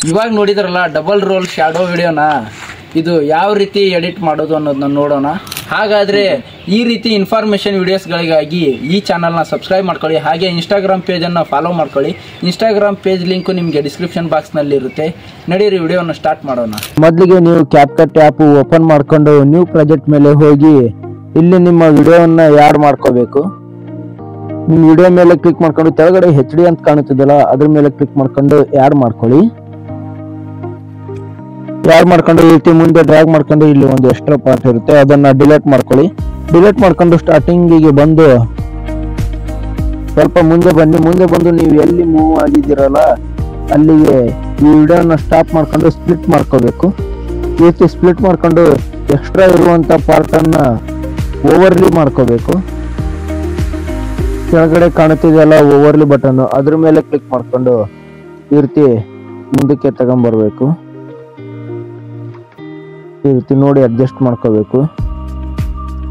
ಇವಾಗ ನೋಡಿದ್ರಲ್ಲ double role shadow ವಿಡಿಯೋನ, ಇದು ಯಾವ ರೀತಿ ಎಡಿಟ್ ಮಾಡೋದು ಅನ್ನೋದನ್ನ ನೋಡೋಣ. ಹಾಗಾದರೆ ಈ ರೀತಿ ಇನ್ಫಾರ್ಮೇಷನ್ ವಿಡಿಯೋಸ್ಗಳಿಗಾಗಿ ಈ ಚಾನಲ್ನ ಸಬ್ಸ್ಕ್ರೈಬ್ ಮಾಡ್ಕೊಳ್ಳಿ. ಹಾಗೆ ಇನ್ಸ್ಟಾಗ್ರಾಮ್ ಪೇಜನ್ನು ಫಾಲೋ ಮಾಡ್ಕೊಳ್ಳಿ. ಇನ್ಸ್ಟಾಗ್ರಾಮ್ ಪೇಜ್ ಲಿಂಕು ನಿಮಗೆ ಡಿಸ್ಕ್ರಿಪ್ಷನ್ ಬಾಕ್ಸ್ನಲ್ಲಿ ಇರುತ್ತೆ. ನಡೀರಿ ವಿಡಿಯೋನ ಸ್ಟಾರ್ಟ್ ಮಾಡೋಣ. ಮೊದಲಿಗೆ ನೀವು ಕ್ಯಾಪ್ಕಟ್ ಆ್ಯಪ್ ಓಪನ್ ಮಾಡಿಕೊಂಡು ನ್ಯೂ ಪ್ರಾಜೆಕ್ಟ್ ಮೇಲೆ ಹೋಗಿ ಇಲ್ಲಿ ನಿಮ್ಮ ವಿಡಿಯೋವನ್ನು ಆ್ಯಡ್ ಮಾಡ್ಕೋಬೇಕು. ನಿಮ್ಮ ವಿಡಿಯೋ ಮೇಲೆ ಕ್ಲಿಕ್ ಮಾಡ್ಕೊಂಡು ಕೆಳಗಡೆ HD ಅಂತ ಕಾಣುತ್ತಿದ್ದಲ್ಲ ಅದ್ರ ಮೇಲೆ ಕ್ಲಿಕ್ ಮಾಡ್ಕೊಂಡು ಆ್ಯಡ್ ಮಾಡ್ಕೊಳ್ಳಿ. ಆ್ಯಡ್ ಮಾಡ್ಕೊಂಡು ಈ ರೀತಿ ಮುಂದೆ ಡ್ರ್ಯಾಗ್ ಮಾಡ್ಕೊಂಡು ಇಲ್ಲಿ ಒಂದು ಎಕ್ಸ್ಟ್ರಾ ಪಾರ್ಟ್ ಇರುತ್ತೆ ಅದನ್ನ ಡಿಲೀಟ್ ಮಾಡ್ಕೊಳ್ಳಿ. ಡಿಲೀಟ್ ಮಾಡ್ಕೊಂಡು ಸ್ಟಾರ್ಟಿಂಗಿಗೆ ಬಂದು ಸ್ವಲ್ಪ ಮುಂದೆ ಬಂದು ನೀವು ಎಲ್ಲಿ ಮೂವ್ ಆಗಿದ್ದೀರಲ್ಲ ಅಲ್ಲಿಗೆ ಈ ವಿಡಿಯೋನ ಸ್ಟಾಪ್ ಮಾಡ್ಕೊಂಡು ಸ್ಪ್ಲಿಟ್ ಮಾಡ್ಕೋಬೇಕು. ಈ ರೀತಿ ಸ್ಪ್ಲಿಟ್ ಮಾಡ್ಕೊಂಡು ಎಕ್ಸ್ಟ್ರಾ ಇರುವಂತ ಪಾರ್ಟ್ ಅನ್ನ ಓವರ್ಲಿ ಮಾಡ್ಕೋಬೇಕು. ಕೆಳಗಡೆ ಕಾಣುತ್ತಿದೆಯಲ್ಲ ಓವರ್ಲಿ ಬಟನ್ ಅದ್ರ ಮೇಲೆ ಕ್ಲಿಕ್ ಮಾಡ್ಕೊಂಡು ಈ ರೀತಿ ಮುಂದಕ್ಕೆ ತಗೊಂಡ್ಬರ್ಬೇಕು. ಈ ರೀತಿ ನೋಡಿ ಅಡ್ಜಸ್ಟ್ ಮಾಡ್ಕೋಬೇಕು.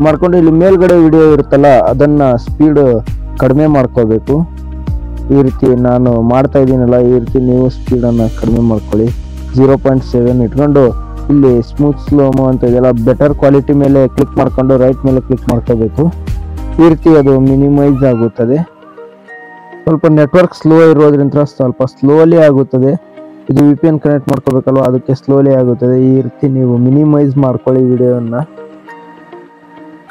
ಮಾಡ್ಕೊಂಡು ಇಲ್ಲಿ ಮೇಲ್ಗಡೆ ವಿಡಿಯೋ ಇರುತ್ತಲ್ಲ ಅದನ್ನ ಸ್ಪೀಡ್ ಕಡಿಮೆ ಮಾಡ್ಕೋಬೇಕು. ಈ ರೀತಿ ನಾನು ಮಾಡ್ತಾ ಇದ್ದೀನಲ್ಲ ಈ ರೀತಿ ನೀವು ಸ್ಪೀಡನ್ನು ಕಡಿಮೆ ಮಾಡ್ಕೊಳ್ಳಿ. 0.7 ಇಟ್ಕೊಂಡು ಇಲ್ಲಿ ಸ್ಮೂತ್ ಸ್ಲೋಮೋ ಅಂತ ಇದೆಯಲ್ಲ ಬೆಟರ್ ಕ್ವಾಲಿಟಿ ಮೇಲೆ ಕ್ಲಿಕ್ ಮಾಡ್ಕೊಂಡು ರೈಟ್ ಮೇಲೆ ಕ್ಲಿಕ್ ಮಾಡ್ಕೋಬೇಕು. ಈ ರೀತಿ ಅದು ಮಿನಿಮೈಸ್ ಆಗುತ್ತದೆ. ಸ್ವಲ್ಪ ನೆಟ್ವರ್ಕ್ ಸ್ಲೋ ಇರೋದ್ರಿಂದ ಸ್ವಲ್ಪ ಸ್ಲೋಲಿ ಆಗುತ್ತದೆ. ಇದು VPN ಕನೆಕ್ಟ್ ಮಾಡ್ಕೋಬೇಕಲ್ವ ಅದಕ್ಕೆ ಸ್ಲೋಲಿ ಆಗುತ್ತದೆ. ಈ ರೀತಿ ನೀವು ಮಿನಿಮೈಸ್ ಮಾಡ್ಕೊಳ್ಳಿ ವಿಡಿಯೋನ.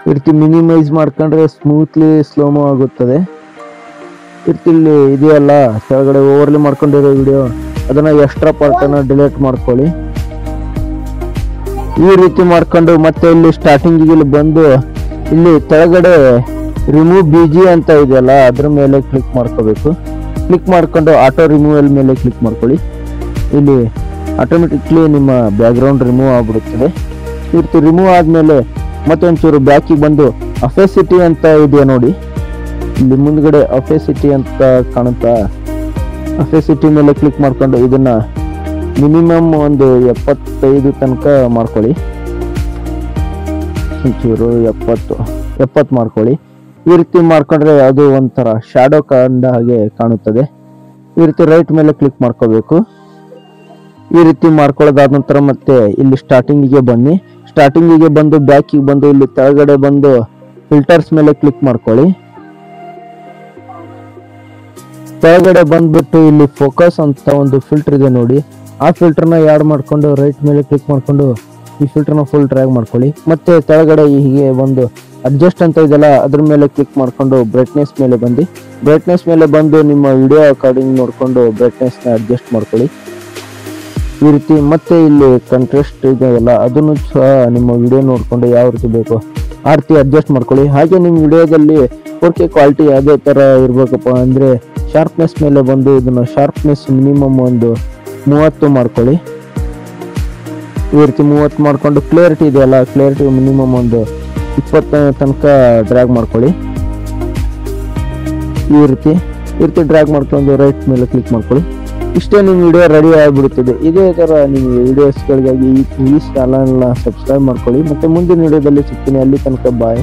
ಈ ರೀತಿ ಮಿನಿಮೈಸ್ ಮಾಡ್ಕೊಂಡ್ರೆ ಸ್ಮೂತ್ಲಿ ಸ್ಲೋಮೋ ಆಗುತ್ತದೆ. ಈ ರೀತಿ ಇಲ್ಲಿ ಇದೆಯಲ್ಲ ಕೆಳಗಡೆ ಓವರ್ಲಿ ಮಾಡ್ಕೊಂಡಿರೋ ವಿಡಿಯೋ ಅದನ್ನ ಎಕ್ಸ್ಟ್ರಾ ಪಾರ್ಟ್ ಅನ್ನ ಡಿಲೀಟ್ ಮಾಡ್ಕೊಳ್ಳಿ. ಈ ರೀತಿ ಮಾಡ್ಕೊಂಡು ಮತ್ತೆ ಇಲ್ಲಿ ಸ್ಟಾರ್ಟಿಂಗಿಗೆ ಇಲ್ಲಿ ಬಂದು ಇಲ್ಲಿ ಕೆಳಗಡೆ ರಿಮೂವ್ BG ಅಂತ ಇದೆಯಲ್ಲ ಅದ್ರ ಮೇಲೆ ಕ್ಲಿಕ್ ಮಾಡ್ಕೋಬೇಕು. ಕ್ಲಿಕ್ ಮಾಡ್ಕೊಂಡು ಆಟೋ ರಿಮೂವಲ್ ಮೇಲೆ ಕ್ಲಿಕ್ ಮಾಡ್ಕೊಳ್ಳಿ. ಇಲ್ಲಿ ಆಟೋಮೆಟಿಕ್ಲಿ ನಿಮ್ಮ ಬ್ಯಾಕ್ಗ್ರೌಂಡ್ ರಿಮೂವ್ ಆಗ್ಬಿಡುತ್ತದೆ. ಈ ರೀತಿ ರಿಮೂವ್ ಆದ್ಮೇಲೆ ಮತ್ತೆ ಒಂಚೂರು ಬ್ಯಾಕಿಗೆ ಬಂದು ಅಫೆಸಿಟಿ ಅಂತ ಇದೆಯಾ ನೋಡಿ, ಇಲ್ಲಿ ಮುಂದ್ಗಡೆ ಅಫೆಸಿಟಿ ಅಂತ ಕಾಣುತ್ತಾ, ಅಫೆಸಿಟಿ ಮೇಲೆ ಕ್ಲಿಕ್ ಮಾಡ್ಕೊಂಡು ಇದನ್ನ ಮಿನಿಮಮ್ ಒಂದು 75 ತನಕ ಮಾಡ್ಕೊಳ್ಳಿ. ಒಂಚೂರು 70 ಮಾಡ್ಕೊಳ್ಳಿ. ಈ ರೀತಿ ಮಾಡ್ಕೊಂಡ್ರೆ ಅದು ಒಂಥರ ಶಾಡೋ ಕಂಡ ಹಾಗೆ ಕಾಣುತ್ತದೆ. ಈ ರೀತಿ ರೈಟ್ ಮೇಲೆ ಕ್ಲಿಕ್ ಮಾಡ್ಕೋಬೇಕು. ಈ ರೀತಿ ಮಾಡ್ಕೊಳ್ಳೋದಾದ ನಂತರ ಮತ್ತೆ ಇಲ್ಲಿ ಸ್ಟಾರ್ಟಿಂಗಿಗೆ ಬನ್ನಿ. ಸ್ಟಾರ್ಟಿಂಗಿಗೆ ಬಂದು ಬ್ಯಾಕಿಗೆ ಬಂದು ಇಲ್ಲಿ ಕೆಳಗಡೆ ಬಂದು ಫಿಲ್ಟರ್ಸ್ ಮೇಲೆ ಕ್ಲಿಕ್ ಮಾಡ್ಕೊಳ್ಳಿ. ಕೆಳಗಡೆ ಬಂದ್ಬಿಟ್ಟು ಇಲ್ಲಿ ಫೋಕಸ್ ಅಂತ ಒಂದು ಫಿಲ್ಟರ್ ಇದೆ ನೋಡಿ, ಆ ಫಿಲ್ಟರ್ನ ಆ್ಯಡ್ ಮಾಡ್ಕೊಂಡು ರೈಟ್ ಮೇಲೆ ಕ್ಲಿಕ್ ಮಾಡ್ಕೊಂಡು ಈ ಫಿಲ್ಟರ್ನ ಫುಲ್ ಡ್ರ್ಯಾಗ್ ಮಾಡ್ಕೊಳ್ಳಿ. ಮತ್ತೆ ಕೆಳಗಡೆ ಹೀಗೆ ಒಂದು ಅಡ್ಜಸ್ಟ್ ಅಂತ ಇದೆಯಲ್ಲ ಅದ್ರ ಮೇಲೆ ಕ್ಲಿಕ್ ಮಾಡ್ಕೊಂಡು ಬ್ರೈಟ್ನೆಸ್ ಮೇಲೆ ಬಂದು ನಿಮ್ಮ ವಿಡಿಯೋ ಅಕಾರ್ಡಿಂಗ್ ನೋಡ್ಕೊಂಡು ಬ್ರೈಟ್ನೆಸ್ನ ಅಡ್ಜಸ್ಟ್ ಮಾಡ್ಕೊಳ್ಳಿ. ಈ ರೀತಿ ಮತ್ತೆ ಇಲ್ಲಿ ಕಂಟ್ರಾಸ್ಟ್ ಇದೆಯಲ್ಲ ಅದನ್ನು ಸಹ ನಿಮ್ಮ ವಿಡಿಯೋ ನೋಡ್ಕೊಂಡು ಯಾವ ರೀತಿ ಬೇಕೋ ಆ ರೀತಿ ಅಡ್ಜಸ್ಟ್ ಮಾಡ್ಕೊಳ್ಳಿ. ಹಾಗೆ ನಿಮ್ಮ ವಿಡಿಯೋದಲ್ಲಿ 4K ಕ್ವಾಲಿಟಿ ಯಾವುದೇ ಥರ ಇರಬೇಕಪ್ಪ ಅಂದರೆ ಶಾರ್ಪ್ನೆಸ್ ಮೇಲೆ ಬಂದು ಇದನ್ನು ಶಾರ್ಪ್ನೆಸ್ ಮಿನಿಮಮ್ ಒಂದು 30 ಮಾಡ್ಕೊಳ್ಳಿ. ಈ ರೀತಿ 30 ಮಾಡ್ಕೊಂಡು ಕ್ಲಿಯರಿಟಿ ಇದೆಯಲ್ಲ ಕ್ಲಿಯರಿಟಿ ಮಿನಿಮಮ್ ಒಂದು 20 ತನಕ ಡ್ರ್ಯಾಗ್ ಮಾಡ್ಕೊಳ್ಳಿ. ಈ ರೀತಿ ಡ್ರ್ಯಾಗ್ ಮಾಡ್ಕೊಂಡು ರೈಟ್ ಮೇಲೆ ಕ್ಲಿಕ್ ಮಾಡ್ಕೊಳ್ಳಿ. ಇಷ್ಟೇ ನಿಮ್ಮ ವಿಡಿಯೋ ರೆಡಿ ಆಗಿಬಿಡುತ್ತದೆ. ಇದೇ ಥರ ನಿಮ್ಮ ವಿಡಿಯೋಸ್ಗಳಿಗಾಗಿ ಈ ಚಾನಲ್ನ ಸಬ್ಸ್ಕ್ರೈಬ್ ಮಾಡ್ಕೊಳ್ಳಿ. ಮತ್ತೆ ಮುಂದಿನ ವಿಡಿಯೋದಲ್ಲಿ ಸಿಗ್ತೀನಿ. ಅಲ್ಲಿ ತನಕ ಬಾಯ್.